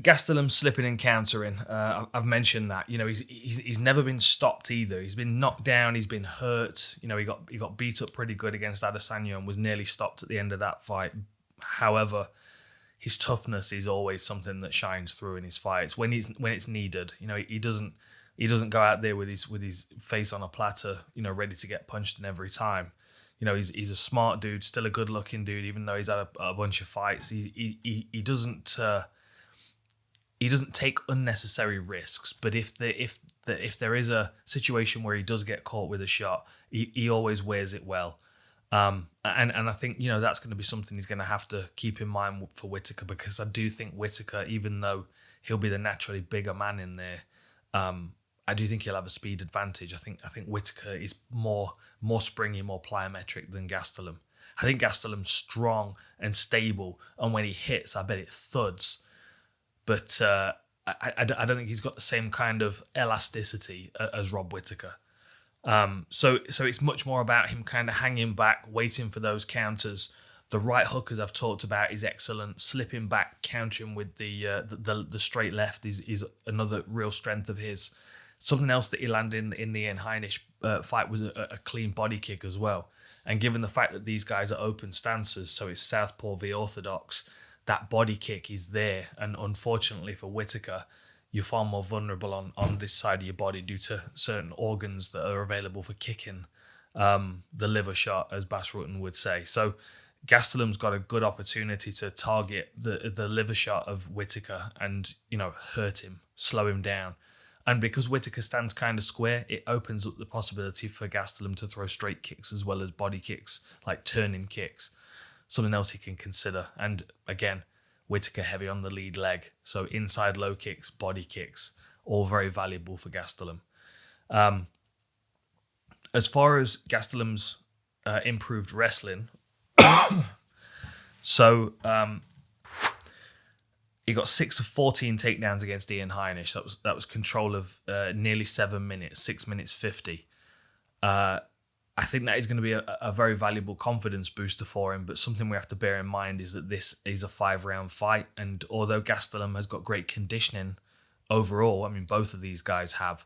Gastelum slipping and countering. I've mentioned that. He's never been stopped either. He's been knocked down. He's been hurt. He got beat up pretty good against Adesanya and was nearly stopped at the end of that fight. However, his toughness is always something that shines through in his fights when it's needed. He doesn't go out there with his face on a platter, ready to get punched in every time. He's a smart dude, still a good looking dude, even though he's had a bunch of fights. He doesn't take unnecessary risks. But if there is a situation where he does get caught with a shot, he always wears it well. And I think that's going to be something he's going to have to keep in mind for Whittaker, because I do think Whittaker, even though he'll be the naturally bigger man in there, I do think he'll have a speed advantage. I think Whittaker is more springy, more plyometric than Gastelum. I think Gastelum's strong and stable, and when he hits, I bet it thuds. But I don't think he's got the same kind of elasticity as Rob Whittaker. So it's much more about him kind of hanging back, waiting for those counters. The right hook, as I've talked about, is excellent. Slipping back, countering with the straight left is another real strength of his. Something else that he landed in the Ian Heinisch fight was a clean body kick as well. And given the fact that these guys are open stances, so it's southpaw v orthodox, that body kick is there. And unfortunately for Whittaker, you're far more vulnerable on this side of your body due to certain organs that are available for kicking. The liver shot, as Bas Rutten would say. So Gastelum's got a good opportunity to target the liver shot of Whittaker and, hurt him, slow him down. And because Whittaker stands kind of square, it opens up the possibility for Gastelum to throw straight kicks as well as body kicks, like turning kicks. Something else he can consider. And again, Whittaker heavy on the lead leg. So inside low kicks, body kicks, all very valuable for Gastelum. As far as Gastelum's improved wrestling, he got 6 of 14 takedowns against Ian Heinisch. That was control of nearly 7 minutes, 6 minutes 50. I think that is going to be a very valuable confidence booster for him, but something we have to bear in mind is that this is a 5-round fight, and although Gastelum has got great conditioning overall, I mean, both of these guys have,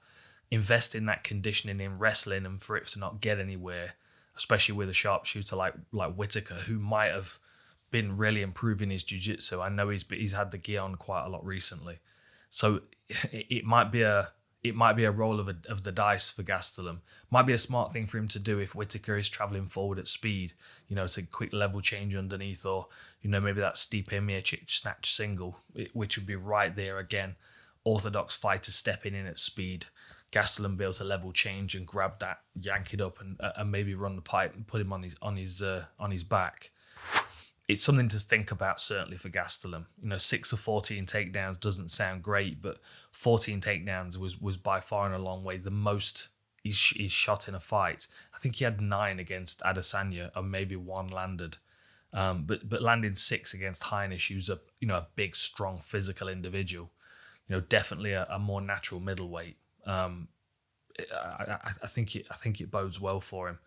invest in that conditioning in wrestling, and for it to not get anywhere, especially with a sharpshooter like Whittaker, who might have been really improving his jiu-jitsu. I know he's had the gi on quite a lot recently. So it might be a roll of the dice for Gastelum. Might be a smart thing for him to do if Whittaker is travelling forward at speed, to quick level change underneath, or, maybe that Stipe Miocic snatch single, which would be right there again. Orthodox fighter stepping in at speed. Gastelum be able to level change and grab that, yank it up, and maybe run the pipe and put him on his back. It's something to think about, certainly, for Gastelum. 6 of 14 takedowns doesn't sound great, but 14 takedowns was by far and a long way the most he's shot in a fight. I think he had 9 against Adesanya, and maybe 1 landed. But landing 6 against Heinisch, who's a big, strong, physical individual. Definitely a more natural middleweight. I think it bodes well for him.